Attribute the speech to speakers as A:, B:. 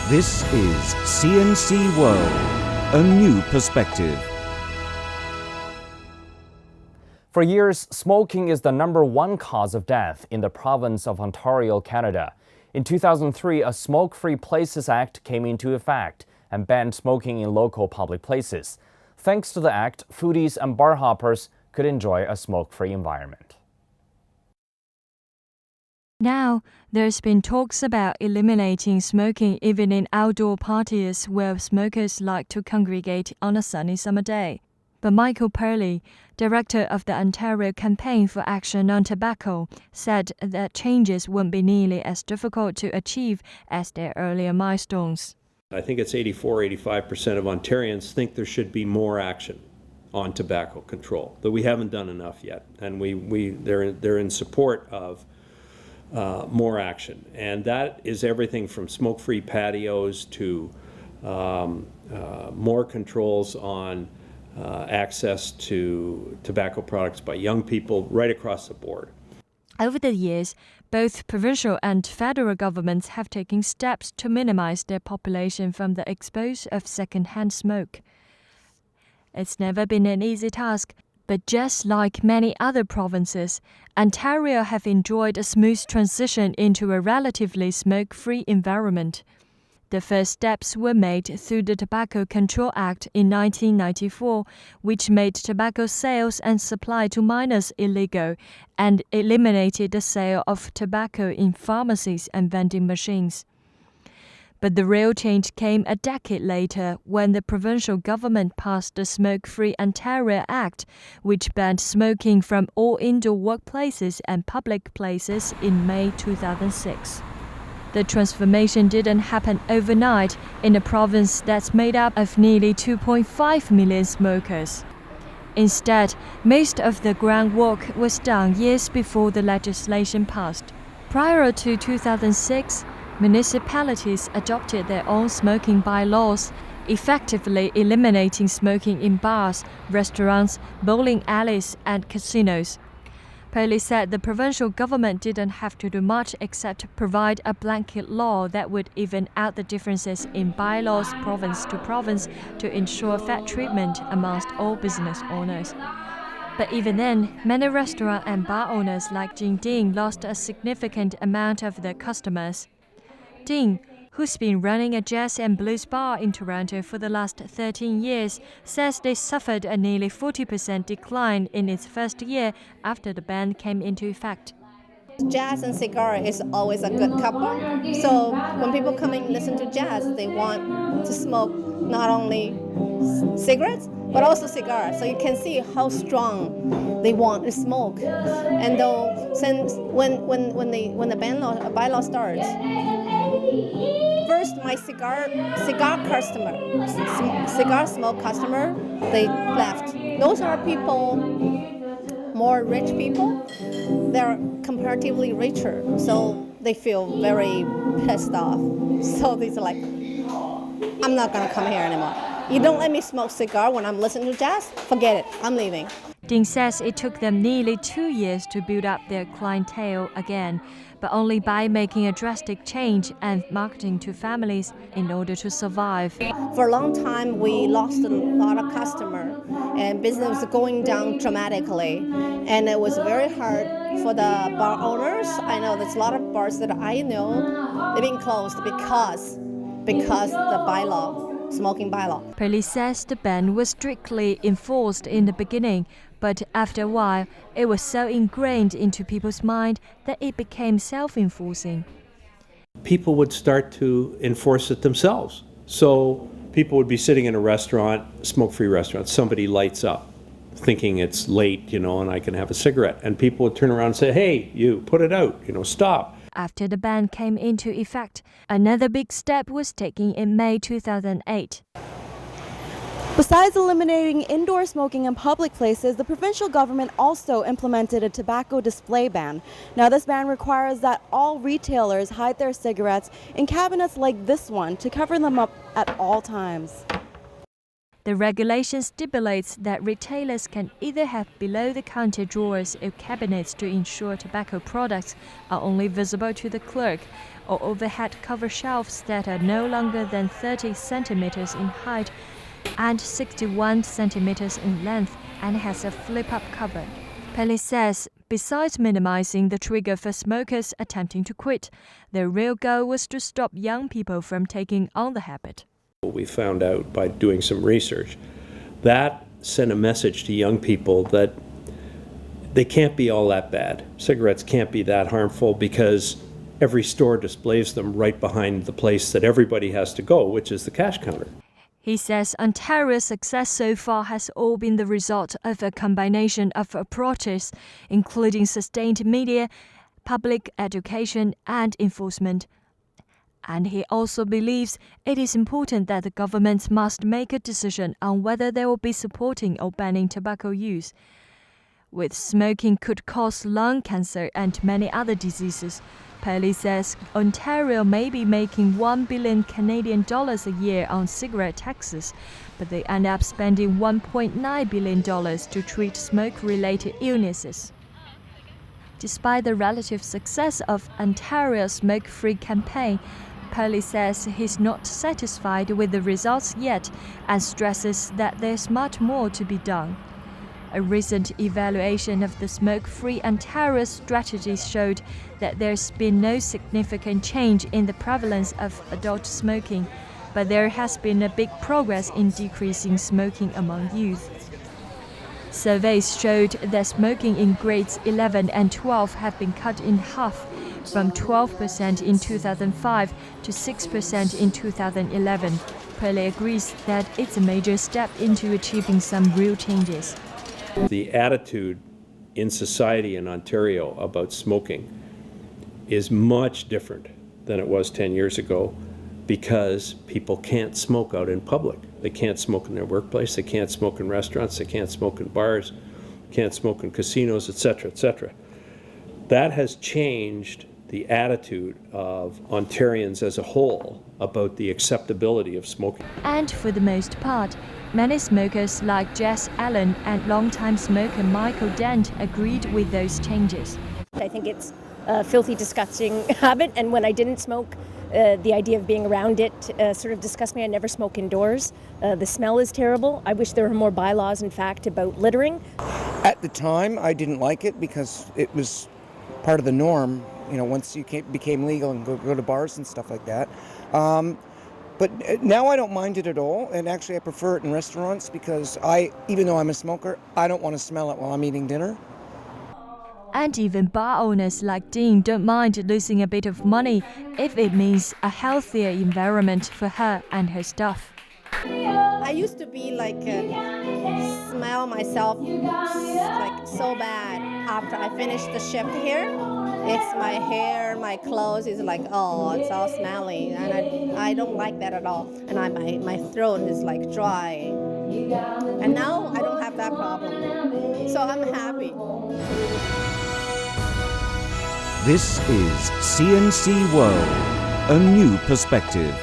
A: This is CNC World, a new perspective.
B: For years, smoking is the #1 cause of death in the province of Ontario, Canada. In 2003, a Smoke-Free Places Act came into effect and banned smoking in local public places. Thanks to the act, foodies and bar hoppers could enjoy a smoke-free environment.
C: Now, there's been talks about eliminating smoking even in outdoor parties where smokers like to congregate on a sunny summer day. But Michael Purley, director of the Ontario Campaign for Action on Tobacco, said that changes won't be nearly as difficult to achieve as their earlier milestones.
D: I think it's 84–85% of Ontarians think there should be more action on tobacco control, but we haven't done enough yet, and they're in support of more action, and that is everything from smoke-free patios to more controls on access to tobacco products by young people right across the board.
C: Over the years, both provincial and federal governments have taken steps to minimize their population from the exposure of second-hand smoke. It's never been an easy task, but just like many other provinces, Ontario have enjoyed a smooth transition into a relatively smoke-free environment. The first steps were made through the Tobacco Control Act in 1994, which made tobacco sales and supply to minors illegal and eliminated the sale of tobacco in pharmacies and vending machines. But the real change came a decade later when the provincial government passed the Smoke-Free Ontario Act, which banned smoking from all indoor workplaces and public places in May 2006. The transformation didn't happen overnight in a province that's made up of nearly 2.5 million smokers. Instead, most of the groundwork was done years before the legislation passed. Prior to 2006, municipalities adopted their own smoking bylaws, effectively eliminating smoking in bars, restaurants, bowling alleys, and casinos. Purley said the provincial government didn't have to do much except provide a blanket law that would even out the differences in bylaws province to province to ensure fair treatment amongst all business owners. But even then, many restaurant and bar owners like Jing Ding lost a significant amount of their customers. Ding, who's been running a jazz and blues bar in Toronto for the last 13 years, says they suffered a nearly 40% decline in its first year after the ban came into effect.
E: Jazz and cigar is always a good couple. So when people come and listen to jazz, they want to smoke not only cigarettes, but also cigars. So you can see how strong they want to smoke. And though since when the bylaw starts, first my cigar smoke customer, they left. Those are people, more rich people. They're comparatively richer, so they feel very pissed off. So they're like, I'm not gonna come here anymore. You don't let me smoke cigar when I'm listening to jazz? Forget it, I'm leaving.
C: Ding says it took them nearly 2 years to build up their clientele again, but only by making a drastic change and marketing to families in order to survive.
E: For a long time, we lost a lot of customers, and business was going down dramatically. And it was very hard for the bar owners. I know there's a lot of bars that I know, they've been closed because the bylaw, smoking bylaw.
C: Purley says the ban was strictly enforced in the beginning, but after a while, it was so ingrained into people's mind that it became self-enforcing.
D: People would start to enforce it themselves. So people would be sitting in a restaurant, smoke-free restaurant, somebody lights up, thinking it's late, and I can have a cigarette. And people would turn around and say, hey, you, put it out, stop.
C: After the ban came into effect, another big step was taken in May 2008.
F: Besides eliminating indoor smoking in public places, the provincial government also implemented a tobacco display ban. Now, this ban requires that all retailers hide their cigarettes in cabinets like this one to cover them up at all times.
C: The regulation stipulates that retailers can either have below-the-counter drawers or cabinets to ensure tobacco products are only visible to the clerk, or overhead cover shelves that are no longer than 30 centimeters in height and 61 centimeters in length and has a flip-up cover. Police says, besides minimizing the trigger for smokers attempting to quit, their real goal was to stop young people from taking on the habit.
D: We found out by doing some research that sent a message to young people that they can't be all that bad. Cigarettes can't be that harmful because every store displays them right behind the place that everybody has to go, which is the cash counter.
C: He says Ontario's success so far has all been the result of a combination of approaches, including sustained media, public education, and enforcement. And he also believes it is important that the government must make a decision on whether they will be supporting or banning tobacco use. With smoking could cause lung cancer and many other diseases, Perley says Ontario may be making $1 billion Canadian a year on cigarette taxes, but they end up spending $1.9 billion to treat smoke-related illnesses. Despite the relative success of Ontario's smoke-free campaign, Perley says he's not satisfied with the results yet and stresses that there's much more to be done. A recent evaluation of the smoke-free Ontario strategy showed that there's been no significant change in the prevalence of adult smoking, but there has been a big progress in decreasing smoking among youth. Surveys showed that smoking in grades 11 and 12 have been cut in half, from 12% in 2005 to 6% in 2011. Perley agrees that it's a major step into achieving some real changes.
D: The attitude in society in Ontario about smoking is much different than it was 10 years ago because people can't smoke out in public. They can't smoke in their workplace, they can't smoke in restaurants, they can't smoke in bars, can't smoke in casinos, etc., etc. That has changed the attitude of Ontarians as a whole about the acceptability of smoking.
C: And for the most part, many smokers like Jess Allen and longtime smoker Michael Dent agreed with those changes.
G: I think it's a filthy, disgusting habit, and when I didn't smoke, the idea of being around it sort of disgusts me. I never smoke indoors. The smell is terrible. I wish there were more bylaws, in fact, about littering.
H: At the time, I didn't like it because it was part of the norm, you know, once you became legal and go to bars and stuff like that. But now I don't mind it at all, and actually I prefer it in restaurants because even though I'm a smoker, I don't want to smell it while I'm eating dinner.
C: And even bar owners like Dean don't mind losing a bit of money if it means a healthier environment for her and her staff.
E: I used to be like, smell myself like so bad after I finished the shift here. It's my hair, my clothes is like, oh, it's all smelly, and I don't like that at all. And my throat is like dry. And now I don't have that problem, so I'm happy.
A: This is CNC World, a new perspective.